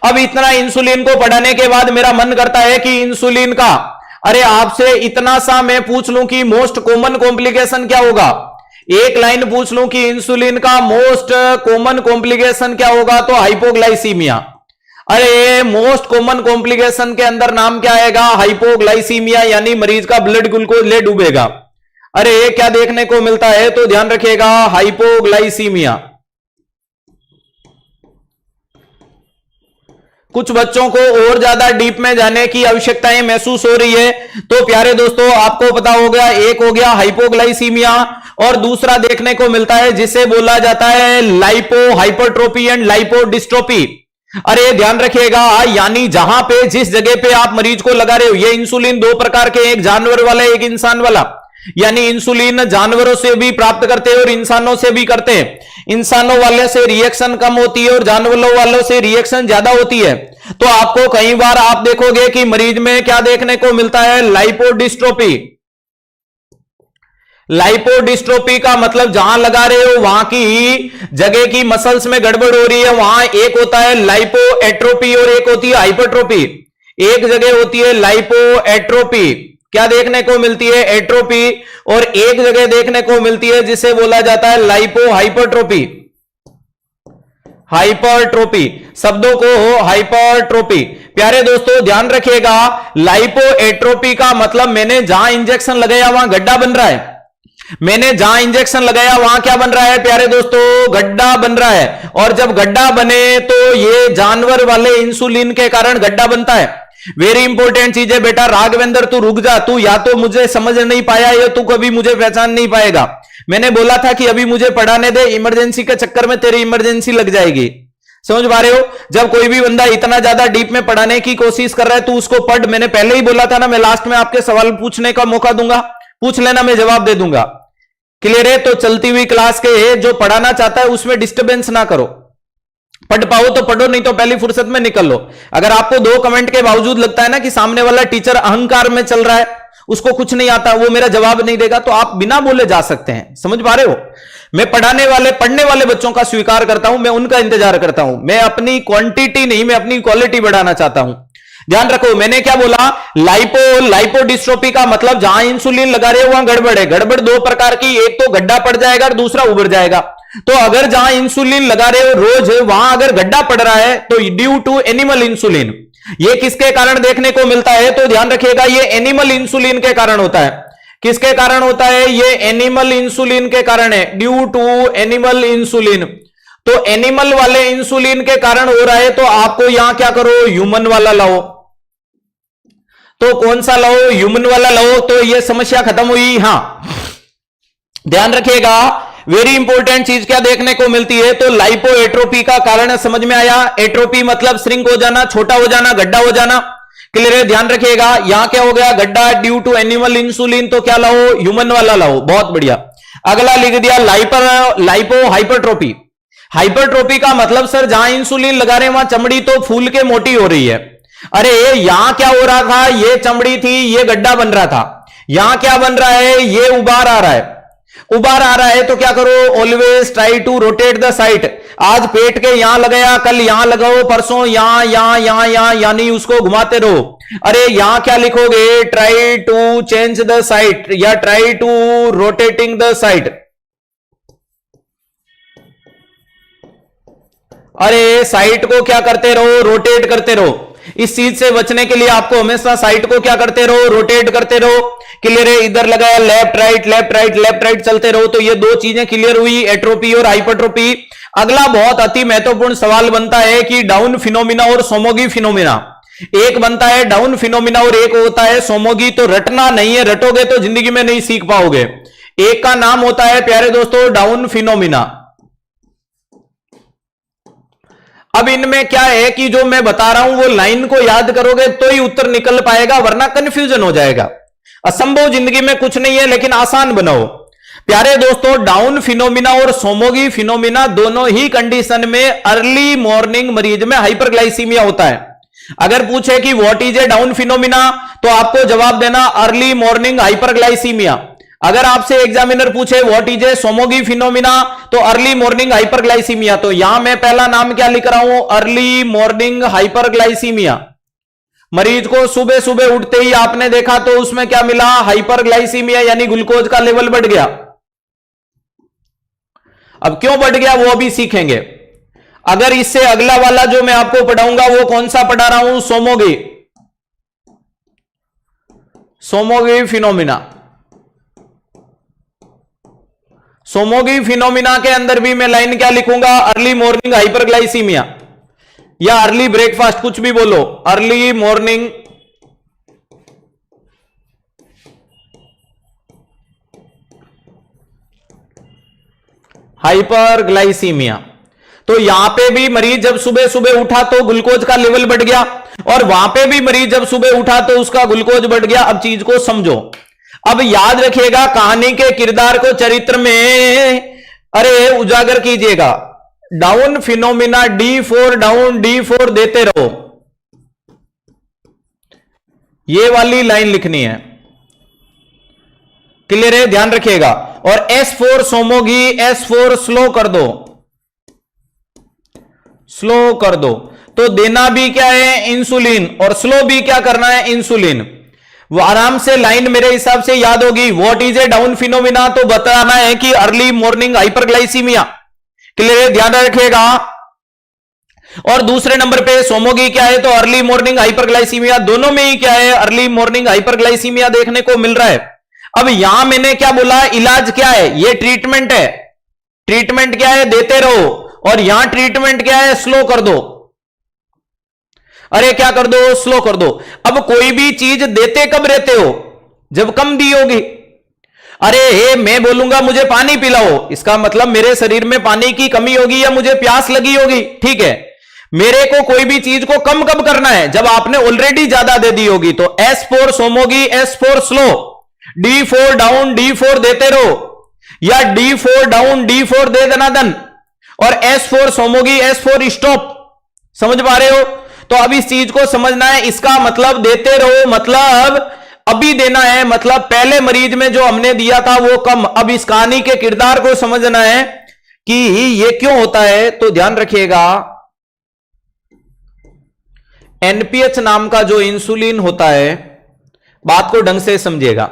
अब इतना इंसुलिन को पढ़ाने के बाद मेरा मन करता है कि इंसुलिन का, अरे आपसे इतना सा मैं पूछ लूं कि मोस्ट कॉमन कॉम्प्लिकेशन क्या होगा, एक लाइन पूछ लूं कि इंसुलिन का मोस्ट कॉमन कॉम्प्लिकेशन क्या होगा, तो हाइपोग्लाइसीमिया। अरे मोस्ट कॉमन कॉम्प्लिकेशन के अंदर नाम क्या आएगा, हाइपोग्लाइसीमिया, यानी मरीज का ब्लड ग्लूकोज ले डूबेगा। अरे ये क्या देखने को मिलता है, तो ध्यान रखिएगा हाइपोग्लाइसीमिया। कुछ बच्चों को और ज्यादा डीप में जाने की आवश्यकताएं महसूस हो रही है, तो प्यारे दोस्तों आपको पता हो गया, एक हो गया हाइपोग्लाइसीमिया और दूसरा देखने को मिलता है जिसे बोला जाता है लाइपो हाइपरट्रोफी एंड लाइपोडिस्ट्रोफी। अरे ध्यान रखिएगा, यानी जहां पे जिस जगह पे आप मरीज को लगा रहे हो, ये इंसुलिन दो प्रकार के, एक जानवर वाला एक इंसान वाला, यानी इंसुलिन जानवरों से भी प्राप्त करते हैं और इंसानों से भी करते हैं। इंसानों वाले से रिएक्शन कम होती है और जानवरों वालों से रिएक्शन ज्यादा होती है। तो आपको कई बार आप देखोगे कि मरीज में क्या देखने को मिलता है, लाइपोडिस्ट्रोफी। लाइपोडिस्ट्रोफी का मतलब जहां लगा रहे हो वहां की जगह की मसल्स में गड़बड़ हो रही है, वहां एक होता है लाइपोएट्रोफी और एक होती है हाइपरट्रोफी। एक जगह होती है लाइपोएट्रोफी, क्या देखने को मिलती है, एट्रोपी, और एक जगह देखने को मिलती है जिसे बोला जाता है लाइपो हाइपरट्रोफी। हाइपरट्रोफी शब्दों को हो हाइपरट्रोफी। प्यारे दोस्तों ध्यान रखिएगा, लाइपोएट्रोपी का मतलब मैंने जहां इंजेक्शन लगाया वहां गड्ढा बन रहा है। मैंने जहां इंजेक्शन लगाया वहां क्या बन रहा है प्यारे दोस्तों, गड्ढा बन रहा है। और जब गड्ढा बने तो ये जानवर वाले इंसुलिन के कारण गड्ढा बनता है। वेरी इंपॉर्टेंट चीज है बेटा, राघवेंद्र तू रुक जा, तू या तो मुझे समझ नहीं पाया या तू कभी मुझे पहचान नहीं पाएगा। मैंने बोला था कि अभी मुझे पढ़ाने दे, इमरजेंसी के चक्कर में तेरी इमरजेंसी लग जाएगी। समझ पा रहे हो, जब कोई भी बंदा इतना ज्यादा डीप में पढ़ाने की कोशिश कर रहा है तो उसको पढ़। मैंने पहले ही बोला था ना, मैं लास्ट में आपके सवाल पूछने का मौका दूंगा, पूछ लेना, मैं जवाब दे दूंगा। क्लियर है, तो चलती हुई क्लास के जो पढ़ाना चाहता है उसमें डिस्टर्बेंस ना करो, पढ़ पाओ तो पढ़ो, नहीं तो पहली फुर्सत में निकल लो। अगर आपको 2 कमेंट के बावजूद लगता है ना कि सामने वाला टीचर अहंकार में चल रहा है, उसको कुछ नहीं आता, वो मेरा जवाब नहीं देगा, तो आप बिना बोले जा सकते हैं। समझ पा रहे हो, मैं पढ़ने वाले बच्चों का स्वीकार करता हूं, मैं उनका इंतजार करता हूं। मैं अपनी क्वांटिटी नहीं, मैं अपनी क्वालिटी बढ़ाना चाहता हूं। ध्यान रखो, मैंने क्या बोला, लाइपोडिस्ट्रोफी का मतलब जहां इंसुलिन लगा रहे हो वहां गड़बड़ है। गड़बड़ 2 प्रकार की, एक तो गड्ढा पड़ जाएगा और दूसरा उभर जाएगा। तो अगर जहां इंसुलिन लगा रहे हो रोज वहां अगर गड्ढा पड़ रहा है तो ड्यू टू एनिमल इंसुलिन, ये किसके कारण देखने को मिलता है, तो ध्यान रखिएगा ये एनिमल इंसुलिन के कारण होता है। किसके कारण होता है, ये एनिमल इंसुलिन के कारण है, ड्यू टू एनिमल इंसुलिन। तो एनिमल वाले इंसुलिन के कारण हो रहा है, तो आपको यहां क्या करो, ह्यूमन वाला लाओ। तो कौन सा लाओ, ह्यूमन वाला लाओ, तो ये समस्या खत्म हुई। हां ध्यान रखिएगा, वेरी इंपॉर्टेंट चीज क्या देखने को मिलती है, तो लाइपोएट्रोफी का कारण समझ में आया। एट्रोपी मतलब श्रिंक हो जाना, छोटा हो जाना, गड्ढा हो जाना। क्लियर है, ध्यान रखिएगा, यहां क्या हो गया, गड्ढा ड्यू टू एनिमल इंसुलिन, तो क्या लाओ, ह्यूमन वाला लाओ। बहुत बढ़िया, अगला लिख दिया लाइपो हाइपरट्रोफी। हाइपरट्रोफी का मतलब सर जहां इंसुलिन लगा रहे हैं वहां चमड़ी तो फूल के मोटी हो रही है। अरे यहां क्या हो रहा था, ये चमड़ी थी, ये गड्ढा बन रहा था। यहां क्या बन रहा है, ये उबार आ रहा है। उबार आ रहा है तो क्या करो, always try to rotate the site. आज पेट के यहां लगाया, कल यहां लगाओ, परसों यहां यहां यहां यहां, यानी उसको घुमाते रहो। अरे यहां क्या लिखोगे, try to change the site या try to rotating the site. अरे साइट को क्या करते रहो, रोटेट करते रहो। इस चीज से बचने के लिए आपको हमेशा साइट को क्या करते रहो, रोटेट करते रहो। क्लियर है, इधर लगाया left right left right left right चलते रहो। तो ये 2 चीजें क्लियर हुई, एट्रोपी और हाइपरट्रोपी। अगला बहुत अति महत्वपूर्ण सवाल बनता है कि डाउन फिनोमिना और सोमोगी फिनोमिना। एक बनता है डाउन फिनोमिना और एक होता है सोमोगी। तो रटना नहीं है, रटोगे तो जिंदगी में नहीं सीख पाओगे। एक का नाम होता है प्यारे दोस्तों डाउन फिनोमिना। अब इनमें क्या है कि जो मैं बता रहा हूं वो लाइन को याद करोगे तो ही उत्तर निकल पाएगा, वरना कंफ्यूजन हो जाएगा। असंभव जिंदगी में कुछ नहीं है, लेकिन आसान बनाओ। प्यारे दोस्तों, डाउन फिनोमिना और सोमोगी फिनोमिना दोनों ही कंडीशन में अर्ली मॉर्निंग मरीज में हाइपरग्लाइसीमिया होता है। अगर पूछे कि what is a down phenomena, तो आपको जवाब देना अर्ली मॉर्निंग हाइपरग्लाइसीमिया। अगर आपसे एग्जामिनर पूछे व्हाट इज ए सोमोगी फिनोमिना, तो अर्ली मॉर्निंग हाइपरग्लाइसीमिया, तो यहां मैं पहला नाम क्या लिख रहा हूं, अर्ली मॉर्निंग हाइपरग्लाइसीमिया। मरीज को सुबह सुबह उठते ही आपने देखा तो उसमें क्या मिला, हाइपरग्लाइसीमिया, यानी ग्लूकोज का लेवल बढ़ गया। अब क्यों बढ़ गया वो भी सीखेंगे। अगर इससे अगला वाला जो मैं आपको पढ़ाऊंगा वो कौन सा पढ़ा रहा हूं, सोमोगी फिनोमिना। सोमोगी फिनोमिना के अंदर भी मैं लाइन क्या लिखूंगा, अर्ली मॉर्निंग हाइपरग्लाइसीमिया या अर्ली ब्रेकफास्ट, कुछ भी बोलो, अर्ली मॉर्निंग हाइपरग्लाइसीमिया। तो यहां पे भी मरीज जब सुबह सुबह उठा तो ग्लूकोज का लेवल बढ़ गया, और वहां पे भी मरीज जब सुबह उठा तो उसका ग्लूकोज बढ़ गया। अब चीज को समझो। अब याद रखिएगा, कहानी के किरदार को चरित्र में उजागर कीजिएगा। Down phenomena, D4 down, D4 देते रहो, ये वाली लाइन लिखनी है। क्लियर है, ध्यान रखिएगा। और S4 सोमोगी, S4 स्लो कर दो, स्लो कर दो। तो देना भी क्या है, इंसुलिन, और स्लो भी क्या करना है, इंसुलिन। वो आराम से लाइन मेरे हिसाब से याद होगी। What is a down phenomena, तो बताना है कि अर्ली मॉर्निंग हाइपरग्लाइसीमिया। क्लियर है, ध्यान रखिएगा। और दूसरे नंबर पे सोमोगी क्या है, तो अर्ली मॉर्निंग हाइपरग्लाइसीमिया। दोनों में ही क्या है, अर्ली मॉर्निंग हाइपरग्लाइसीमिया देखने को मिल रहा है। अब यहां मैंने क्या बोला, इलाज क्या है, ये ट्रीटमेंट है। ट्रीटमेंट क्या है, देते रहो, और यहां ट्रीटमेंट क्या है, स्लो कर दो। अरे क्या कर दो, स्लो कर दो। अब कोई भी चीज देते कब रहते हो, जब कम दी होगी। अरे मैं बोलूंगा मुझे पानी पिलाओ, इसका मतलब मेरे शरीर में पानी की कमी होगी या मुझे प्यास लगी होगी, ठीक है। मेरे को कोई भी चीज को कम कब करना है, जब आपने ऑलरेडी ज्यादा दे दी होगी। तो S4 सोमोगी, S4 slow, D4 down, D4 देते रहो, या D4 डाउन, D4 दे देना दन, और S4 सोमोगी, S4 स्टॉप। समझ पा रहे हो। तो अब इस चीज को समझना है, इसका मतलब देते रहो मतलब अभी देना है, मतलब पहले मरीज में जो हमने दिया था वो कम। अब इस कहानी के किरदार को समझना है कि ये क्यों होता है। तो ध्यान रखिएगा, एनपीएच नाम का जो इंसुलिन होता है, बात को ढंग से समझिएगा।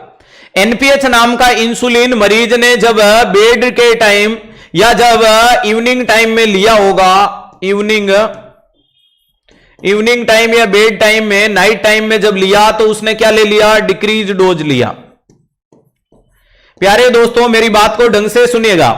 एनपीएच नाम का इंसुलिन मरीज ने जब बेड के टाइम या जब इवनिंग टाइम में लिया होगा, इवनिंग टाइम या बेड टाइम में, नाइट टाइम में जब लिया, तो उसने क्या ले लिया, डिक्रीज डोज लिया। प्यारे दोस्तों मेरी बात को ढंग से सुनिएगा।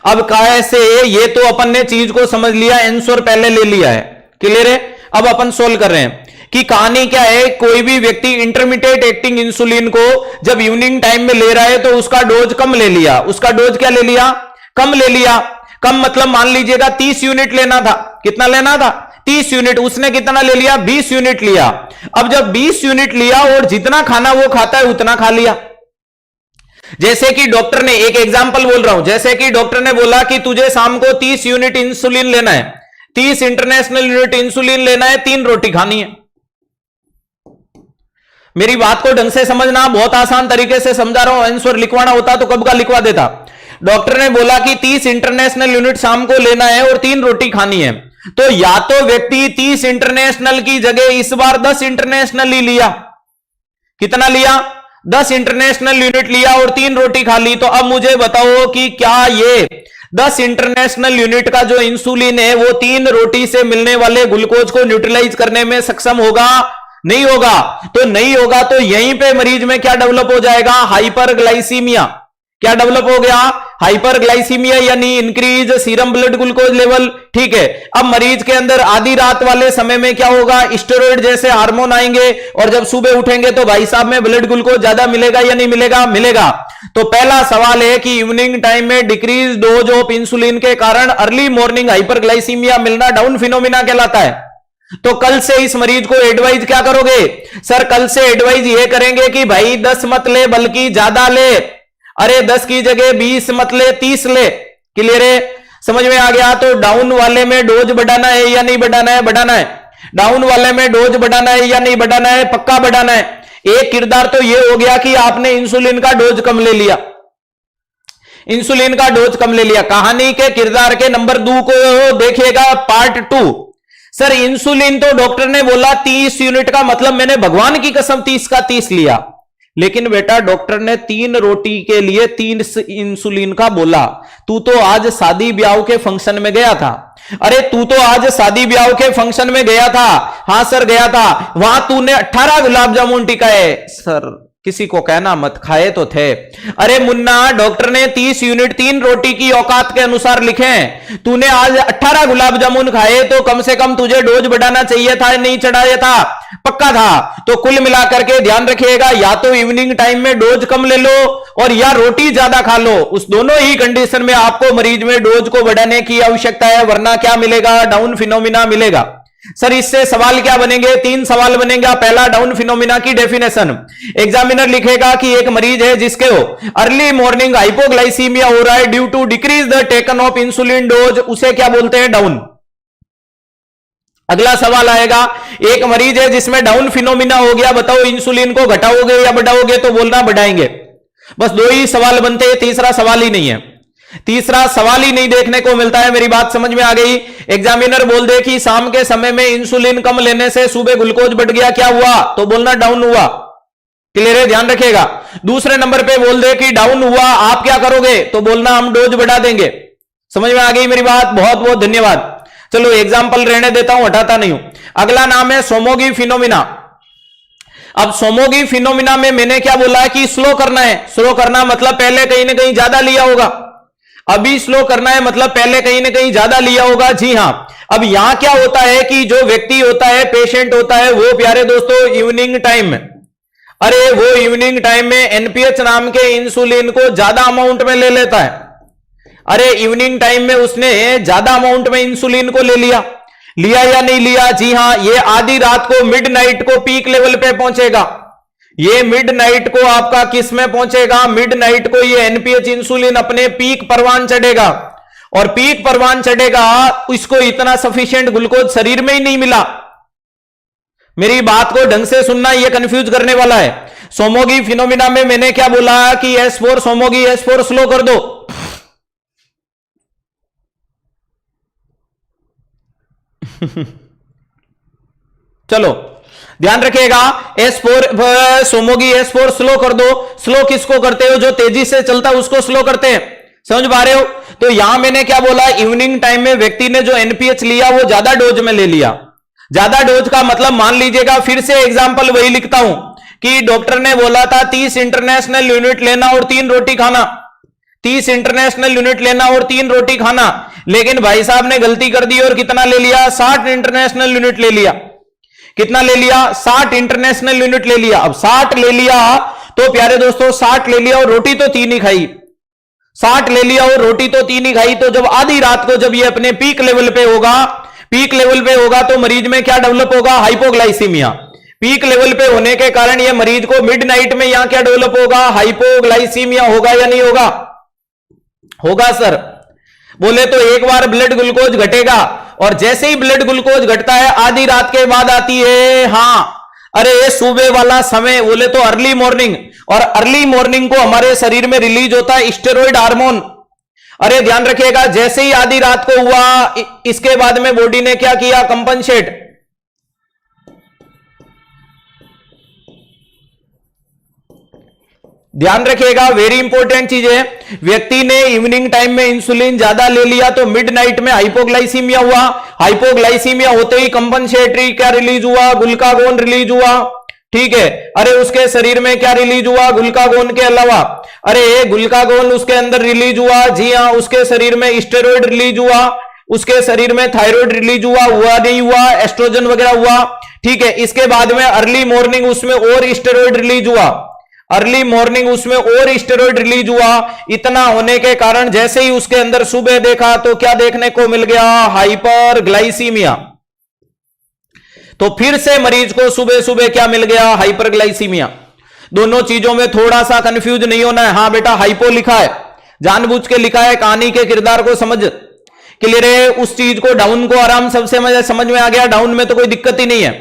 अब कैसे, ये तो अपन ने चीज को समझ लिया, आंसर पहले ले लिया है, क्लियर है। अब अपन सोल्व कर रहे हैं कि कहानी क्या है। कोई भी व्यक्ति इंटरमीडिएट एक्टिंग इंसुलिन को जब इवनिंग टाइम में ले रहा है तो उसका डोज कम ले लिया। उसका डोज क्या ले लिया, कम ले लिया। कम मतलब मान लीजिएगा 30 यूनिट लेना था। कितना लेना था, 30 यूनिट। उसने कितना ले लिया, 20 यूनिट लिया। अब जब 20 यूनिट लिया और जितना खाना वो खाता है उतना खा लिया। जैसे कि डॉक्टर ने, एक एग्जांपल बोल रहा हूं, जैसे कि डॉक्टर ने बोला कि तुझे शाम को 30 यूनिट इंसुलिन लेना है, 30 इंटरनेशनल यूनिट इंसुलिन लेना है, 3 रोटी खानी है। मेरी बात को ढंग से समझना, बहुत आसान तरीके से समझा रहा हूं। आंसर लिखवाना होता तो कब का लिखवा देता। डॉक्टर ने बोला कि 30 इंटरनेशनल यूनिट शाम को लेना है और 3 रोटी खानी है। तो या तो व्यक्ति 30 इंटरनेशनल की जगह इस बार 10 इंटरनेशनल ही लिया। कितना लिया, 10 इंटरनेशनल यूनिट लिया और 3 रोटी खा ली। तो अब मुझे बताओ कि क्या ये 10 इंटरनेशनल यूनिट का जो इंसुलिन है वो 3 रोटी से मिलने वाले ग्लूकोज को न्यूट्रलाइज करने में सक्षम होगा, नहीं होगा। तो नहीं होगा तो यहीं पे मरीज में क्या डेवलप हो जाएगा, हाइपरग्लाइसीमिया। क्या डेवलप हो गया, हाइपरग्लाइसीमिया, यानी increase serum blood glucose level, ठीक है। अब मरीज के अंदर आधी रात वाले समय में क्या होगा, स्टेरॉइड जैसे हार्मोन आएंगे, और जब सुबह उठेंगे तो भाई साहब में ब्लड ग्लूकोज ज्यादा मिलेगा या नहीं मिलेगा, मिलेगा। तो पहला सवाल है कि इवनिंग टाइम में डिक्रीज डोज ऑफ इंसुलिन के कारण अर्ली मॉर्निंग हाइपरग्लाइसीमिया मिलना डाउन फिनोमिना कहलाता है। तो कल से इस मरीज को एडवाइज क्या करोगे, सर कल से एडवाइज ये करेंगे कि भाई 10 मत ले बल्कि ज्यादा ले। अरे 10 की जगह 20 मत ले, 30 ले। क्लियर है, समझ में आ गया। तो डाउन वाले में डोज बढ़ाना है या नहीं बढ़ाना है, बढ़ाना है। डाउन वाले में डोज बढ़ाना है या नहीं बढ़ाना है, पक्का बढ़ाना है। एक किरदार तो ये हो गया कि आपने इंसुलिन का डोज कम ले लिया, इंसुलिन का डोज कम ले लिया। कहानी के किरदार के नंबर 2 को देखिएगा, पार्ट 2। सर इंसुलिन तो डॉक्टर ने बोला 30 यूनिट का, मतलब मैंने भगवान की कसम 30 का 30 लिया। लेकिन बेटा डॉक्टर ने 3 रोटी के लिए 3 इंसुलिन का बोला। तू तो आज शादी ब्याह के फंक्शन में गया था। अरे तू तो आज शादी ब्याह के फंक्शन में गया था। हाँ सर गया था। वहां तूने 18 गुलाब जामुन टिकाए। सर किसी को कहना मत, खाए तो थे। अरे मुन्ना डॉक्टर ने 30 यूनिट 3 रोटी की औकात के अनुसार लिखे हैं। तूने आज 18 गुलाब जामुन खाए तो कम से कम तुझे डोज बढ़ाना चाहिए था, नहीं चढ़ाया था, पक्का था। तो कुल मिलाकर के ध्यान रखिएगा, या तो इवनिंग टाइम में डोज कम ले लो और या रोटी ज्यादा खा लो। उस दोनों ही कंडीशन में आपको मरीज में डोज को बढ़ाने की आवश्यकता है, वरना क्या मिलेगा? डाउन फिनोमिना मिलेगा। सर इससे सवाल क्या बनेंगे? 3 सवाल बनेगा। पहला, डाउन फिनोमिना की डेफिनेशन। एग्जामिनर लिखेगा कि एक मरीज है जिसके अर्ली मॉर्निंग हाइपोग्लाइसीमिया हो रहा है due to decrease the taken of insulin dose, उसे क्या बोलते हैं? डाउन। अगला सवाल आएगा, एक मरीज है जिसमें डाउन फिनोमिना हो गया, बताओ इंसुलिन को घटाओगे या बढ़ाओगे? तो बोलना बढ़ाएंगे। बस 2 ही सवाल बनते हैं, तीसरा सवाल ही नहीं है। तीसरा सवाल ही नहीं देखने को मिलता है। मेरी बात समझ में आ गई? एग्जामिनर बोल दे कि शाम के समय में इंसुलिन कम लेने से सुबह ग्लूकोज बढ़ गया, क्या हुआ? तो बोलना डाउन हुआ। क्लियर है? ध्यान रखिएगा। दूसरे नंबर पे बोल दे कि डाउन हुआ, आप क्या करोगे? तो बोलना हम डोज बढ़ा देंगे। समझ में आ गई मेरी बात? बहुत बहुत धन्यवाद। चलो एग्जाम्पल रहने देता हूं, हटाता नहीं हूं। अगला नाम है सोमोगी फिनोमिना। अब सोमोगी फिनोमिना में मैंने क्या बोला कि स्लो करना है। स्लो करना मतलब पहले कहीं ना कहीं ज्यादा लिया होगा, अभी स्लो करना है मतलब पहले कहीं ना कहीं ज्यादा लिया होगा। जी हां। अब यहां क्या होता है कि जो व्यक्ति होता है, पेशेंट होता है, वो प्यारे दोस्तों इवनिंग टाइम में, अरे वो इवनिंग टाइम में एनपीएच नाम के इंसुलिन को ज्यादा अमाउंट में ले लेता है। अरे इवनिंग टाइम में उसने ज्यादा अमाउंट में इंसुलिन को ले लिया, लिया या नहीं लिया? जी हां। ये आधी रात को, मिडनाइट को पीक लेवल पे पहुंचेगा। ये मिडनाइट को आपका किस में पहुंचेगा? मिडनाइट को ये एनपीएच इंसुलिन अपने पीक परवान चढ़ेगा, और पीक परवान चढ़ेगा, इसको इतना सफिशिएंट ग्लूकोज शरीर में ही नहीं मिला। मेरी बात को ढंग से सुनना, ये कंफ्यूज करने वाला है। सोमोगी फिनोमिना में मैंने क्या बोला कि S4 सोमोगी, S4 स्लो कर दो। चलो ध्यान रखिएगा, S4 सोमोगी, S4 स्लो कर दो। स्लो किसको करते हो? जो तेजी से चलता है उसको स्लो करते हैं। समझ पा रहे हो? तो यहां मैंने क्या बोला, इवनिंग टाइम में व्यक्ति ने जो एनपीएच लिया वो ज्यादा डोज में ले लिया। ज्यादा डोज का मतलब मान लीजिएगा, फिर से एग्जांपल वही लिखता हूं कि डॉक्टर ने बोला था 30 इंटरनेशनल यूनिट लेना और 3 रोटी खाना। 30 इंटरनेशनल यूनिट लेना और 3 रोटी खाना, लेकिन भाई साहब ने गलती कर दी और कितना ले लिया? 60 इंटरनेशनल यूनिट ले लिया। कितना ले लिया? 60 इंटरनेशनल यूनिट ले लिया। अब 60 ले लिया तो प्यारे दोस्तों 60 ले लिया और रोटी तो 3 ही खाई। 60 ले लिया और रोटी तो 3 ही खाई। तो जब आधी रात को जब ये अपने पीक लेवल पे होगा, पीक लेवल पे होगा तो मरीज में क्या डेवलप होगा? हाइपोग्लाइसीमिया। पीक लेवल पे होने के कारण ये मरीज को मिडनाइट में यहां क्या डेवलप होगा? हाइपोग्लाइसीमिया होगा या नहीं होगा? होगा सर। बोले तो एक बार ब्लड ग्लूकोज घटेगा, और जैसे ही ब्लड ग्लूकोज घटता है आधी रात के बाद आती है, हां अरे ये सुबह वाला समय, बोले तो अर्ली मॉर्निंग। और अर्ली मॉर्निंग को हमारे शरीर में रिलीज होता है स्टेरॉइड हार्मोन। अरे ध्यान रखिएगा, जैसे ही आधी रात को हुआ, इसके बाद में बॉडी ने क्या किया? कंपनसेट। ध्यान रखिएगा, वेरी इंपॉर्टेंट चीज है। व्यक्ति ने इवनिंग टाइम में इंसुलिन ज्यादा ले लिया तो मिडनाइट में हाइपोग्लाइसीमिया हुआ। हाइपोग्लाइसीमिया होते ही कंपनसेटरी क्या रिलीज हुआ? ग्लूकागोन रिलीज हुआ। ठीक है। अरे उसके शरीर में क्या रिलीज हुआ? ग्लूकागोन के अलावा, अरे ग्लूकागोन उसके अंदर रिलीज हुआ। जी हां, उसके शरीर में स्टेरॉइड रिलीज हुआ, उसके शरीर में थायराइड रिलीज हुआ नहीं हुआ? एस्ट्रोजन वगैरह हुआ। ठीक है। इसके बाद में अर्ली मॉर्निंग उसमें और स्टेरॉइड रिलीज हुआ, अर्ली मॉर्निंग उसमें और स्टेरॉइड रिलीज हुआ। इतना होने के कारण जैसे ही उसके अंदर सुबह देखा तो क्या देखने को मिल गया? हाइपरग्लाइसीमिया। तो फिर से मरीज को सुबह सुबह क्या मिल गया? हाइपरग्लाइसीमिया। दोनों चीजों में थोड़ा सा कंफ्यूज नहीं होना है। हां बेटा हाइपो लिखा है, जानबूझ के लिखा है, कहानी के किरदार को समझ। क्लियर है? उस चीज को, डाउन को आराम सबसे समझ में आ गया। डाउन में तो कोई दिक्कत ही नहीं है।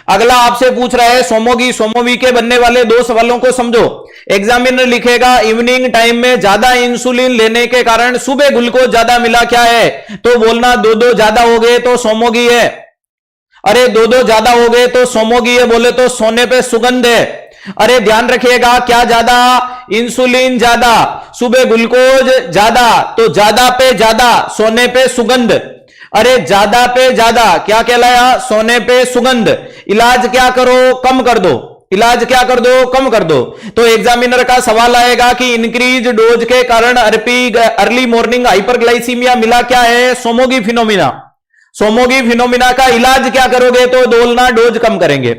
अगला आपसे पूछ रहा है सोमोगी सोमोवी के बनने वाले दो सवालों को समझो। एग्जामिनर लिखेगा इवनिंग टाइम में ज्यादा इंसुलिन लेने के कारण सुबह ग्लूकोज ज्यादा मिला, क्या है? तो बोलना दो दो ज्यादा हो गए तो सोमोगी है। अरे दो दो ज्यादा हो गए तो सोमोगी है, बोले तो सोने पे सुगंध है। अरे ध्यान रखिएगा, क्या ज्यादा? इंसुलिन ज्यादा, सुबह ग्लूकोज ज्यादा, तो ज्यादा पे ज्यादा, सोने पे सुगंध। अरे ज्यादा पे ज्यादा क्या कहलाया? सोने पे सुगंध। इलाज क्या करो? कम कर दो। इलाज क्या कर दो? कम कर दो। तो एग्जामिनर का सवाल आएगा कि इंक्रीज डोज के कारण अर्ली मॉर्निंग हाइपरग्लाइसीमिया मिला, क्या है? सोमोगी फिनोमिना। सोमोगी फिनोमिना का इलाज क्या करोगे? तो बोलना डोज कम करेंगे।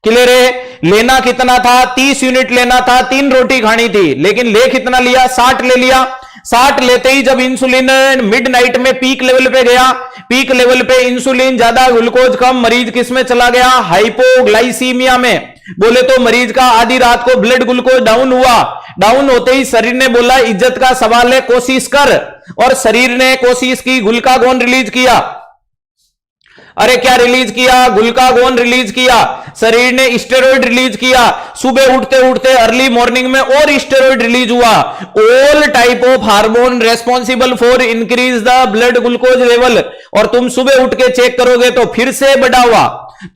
क्लियर है? लेना कितना था? 30 यूनिट लेना था, 3 रोटी खानी थी, लेकिन ले कितना लिया? 60 ले लिया। 60 लेते ही जब इंसुलिन मिडनाइट में पीक लेवल पे गया, पीक लेवल पे इंसुलिन ज्यादा ग्लूकोज कम, मरीज किस में चला गया? हाइपोग्लाइसीमिया में। बोले तो मरीज का आधी रात को ब्लड ग्लूकोज डाउन हुआ। डाउन होते ही शरीर ने बोला इज्जत का सवाल है, कोशिश कर, और शरीर ने कोशिश की, ग्लूकागोन रिलीज किया। अरे क्या रिलीज किया? ग्लूकागोन रिलीज किया। शरीर ने स्टेरॉइड रिलीज किया। सुबह उठते उठते अर्ली मॉर्निंग में और स्टेरॉइड रिलीज हुआ। All type of hormone responsible for increase the blood glucose level. और तुम सुबह उठ के चेक करोगे तो फिर से बढ़ा हुआ।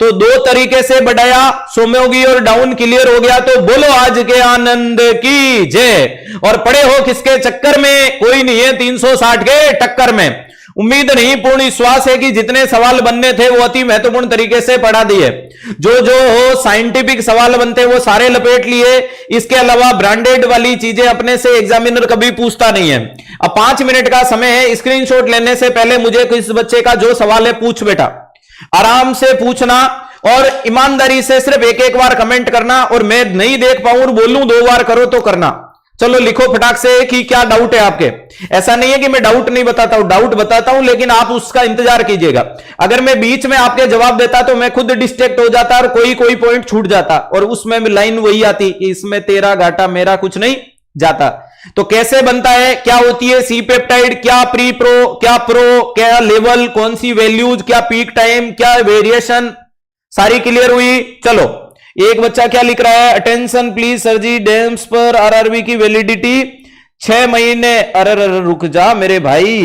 तो दो तरीके से बढ़ाया, सोमोगी और डाउन क्लियर हो गया। तो बोलो आज के आनंद की जय। और पड़े हो किसके चक्कर में? कोई नहीं है 360 के टक्कर में। उम्मीद नहीं, पूर्ण विश्वास है कि जितने सवाल बनने थे वो अति महत्वपूर्ण तरीके से पढ़ा दिए। जो हो साइंटिफिक सवाल बनते वो सारे लपेट लिए। इसके अलावा ब्रांडेड वाली चीजें अपने से एग्जामिनर कभी पूछता नहीं है। अब 5 मिनट का समय है, स्क्रीनशॉट लेने से पहले मुझे किस बच्चे का जो सवाल है पूछ बेटा, आराम से पूछना और ईमानदारी से सिर्फ एक एक बार कमेंट करना। और मैं नहीं देख पाऊं और बोलूं 2 बार करो तो करना। चलो लिखो फटाक से कि क्या डाउट है आपके। ऐसा नहीं है कि मैं डाउट नहीं बताता हूं, डाउट बताता हूं, लेकिन आप उसका इंतजार कीजिएगा। अगर मैं बीच में आपके जवाब देता तो मैं खुद डिस्ट्रैक्ट हो जाता और कोई पॉइंट छूट जाता, और उसमें लाइन वही आती कि इसमें तेरा घाटा मेरा कुछ नहीं जाता। तो कैसे बनता है, क्या होती है सी पेप्टाइड, क्या प्री प्रो, क्या प्रो, क्या लेवल, कौन सी वैल्यूज, क्या पीक टाइम, क्या वेरिएशन, सारी क्लियर हुई। चलो एक बच्चा क्या लिख रहा है, अटेंशन प्लीज सर जी, डेम्स पर आरआरबी की वैलिडिटी 6 महीने। अरे रुक जा मेरे भाई,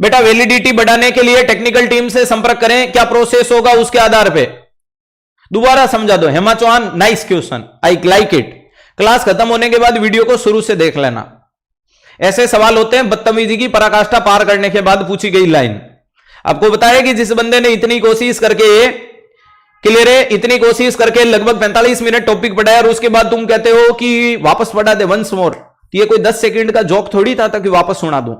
बेटा वैलिडिटी बढ़ाने के लिए टेक्निकल टीम से संपर्क करें। क्या प्रोसेस होगा उसके आधार पे दोबारा समझा दो। Hema Chauhan, nice question, I like it. Class खत्म होने के बाद वीडियो को शुरू से देख लेना। ऐसे सवाल होते हैं बदतमीजी की पराकाष्ठा पार करने के बाद पूछी गई लाइन। आपको बताया कि जिस बंदे ने इतनी कोशिश करके, क्लियर है, इतनी कोशिश करके लगभग 45 मिनट टॉपिक पढ़ाया और उसके बाद तुम कहते हो कि वापस पढ़ा दे वंस मोर। तो ये कोई 10 सेकंड का जोक थोड़ी था कि वापस सुना दूं।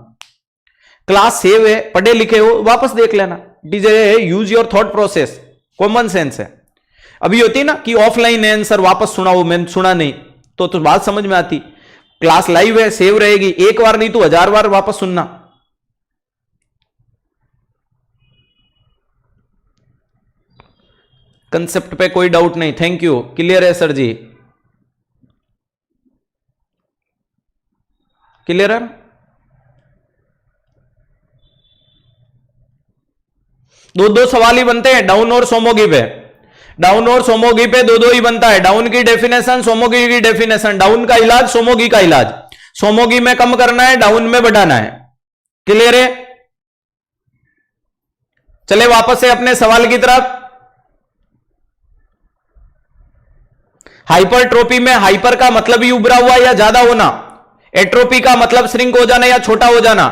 क्लास सेव है, पढ़े लिखे हो, वापस देख लेना। Use your thought process, common sense है। अभी होती ना कि ऑफलाइन है आंसर, वापस सुनाओ, मैंने सुना नहीं तो बात समझ में आती। क्लास लाइव है, सेव रहेगी, एक बार नहीं तो 1000 बार वापस सुनना। कंसेप्ट पे कोई डाउट नहीं, थैंक यू, क्लियर है सर जी, क्लियर है। दो सवाल ही बनते हैं डाउन और सोमोगी पे। डाउन और सोमोगी पे दो ही बनता है। डाउन की डेफिनेशन, सोमोगी की डेफिनेशन। डाउन का इलाज, सोमोगी का इलाज। सोमोगी में कम करना है, डाउन में बढ़ाना है। क्लियर है। चले वापस से अपने सवाल की तरफ। हाइपरट्रोपी में हाइपर का मतलब ही उभरा हुआ या ज्यादा होना, एट्रोपी का मतलब श्रिंक हो जाना या छोटा हो जाना।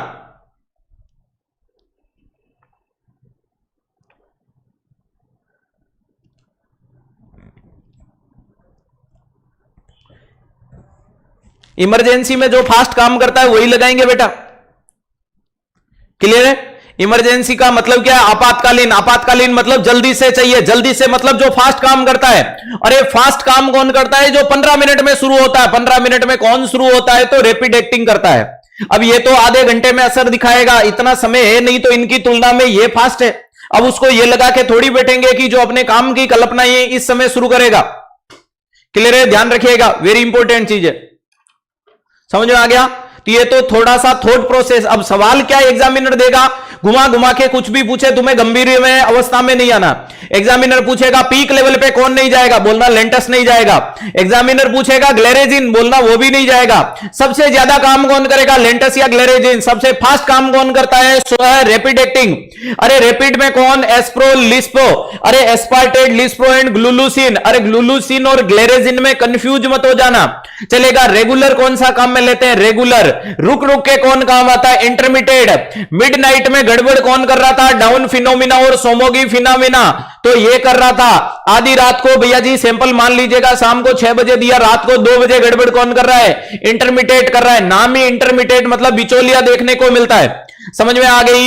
इमरजेंसी में जो फास्ट काम करता है वही लगाएंगे बेटा। क्लियर है। इमरजेंसी का मतलब क्या है? आपातकालीन। आपातकालीन मतलब जल्दी से चाहिए, जल्दी से मतलब जो फास्ट काम करता है। अरे फास्ट काम कौन करता है? जो 15 मिनट में शुरू होता है। 15 मिनट में कौन शुरू होता है? तो रैपिड एक्टिंग करता है। अब ये तो आधे घंटे में असर दिखाएगा, इतना समय है नहीं, तो इनकी तुलना में ये फास्ट है। अब उसको ये लगा के थोड़ी बैठेंगे कि जो अपने काम की कल्पना ये इस समय शुरू करेगा। क्लियर है, ध्यान रखिएगा, वेरी इंपॉर्टेंट चीज है। समझ में आ गया। तो ये तो थोड़ा सा थॉट प्रोसेस। अब सवाल क्या एग्जामिनर देगा? घुमा घुमा के कुछ भी पूछे, तुम्हें गंभीर में अवस्था में नहीं आना। एग्जामिनर पूछेगा पीक लेवल पे कौन नहीं जाएगा, बोलना लेंटस नहीं जाएगा। एग्जामिनर पूछेगा ग्लेरेजिन, बोलना वो भी नहीं जाएगा। सबसे ज्यादा काम कौन करेगा, लेंटस या ग्लेरेजिन। सबसे फास्ट काम कौन करता है, सो है रैपिड एक्टिंग। अरे रैपिड में कौन, एस्प्रो, लिस्पो, अरे एस्पार्टेट, लिस्पो एंड ग्लूलूसिन। अरे ग्लूलूसिन और ग्लेरेजिन में कंफ्यूज मत हो जाना, चलेगा। रेगुलर कौन सा काम में लेते हैं, रेगुलर। रुक रुक के कौन काम आता है, इंटरमीडिएट। मिडनाइट में गड़बड़ कौन कर रहा था, डाउन फिनोमिना और सोमोगी फिनोमिना, तो ये कर रहा था। आधी रात को भैया जी सैंपल मान लीजिएगा शाम को 6 बजे दिया, रात को 2 बजे गड़बड़ कौन कर रहा है, इंटरमीडिएट कर रहा है। नाम ही इंटरमीडिएट मतलब बिचौलिया देखने को मिलता है। समझ में आ गई।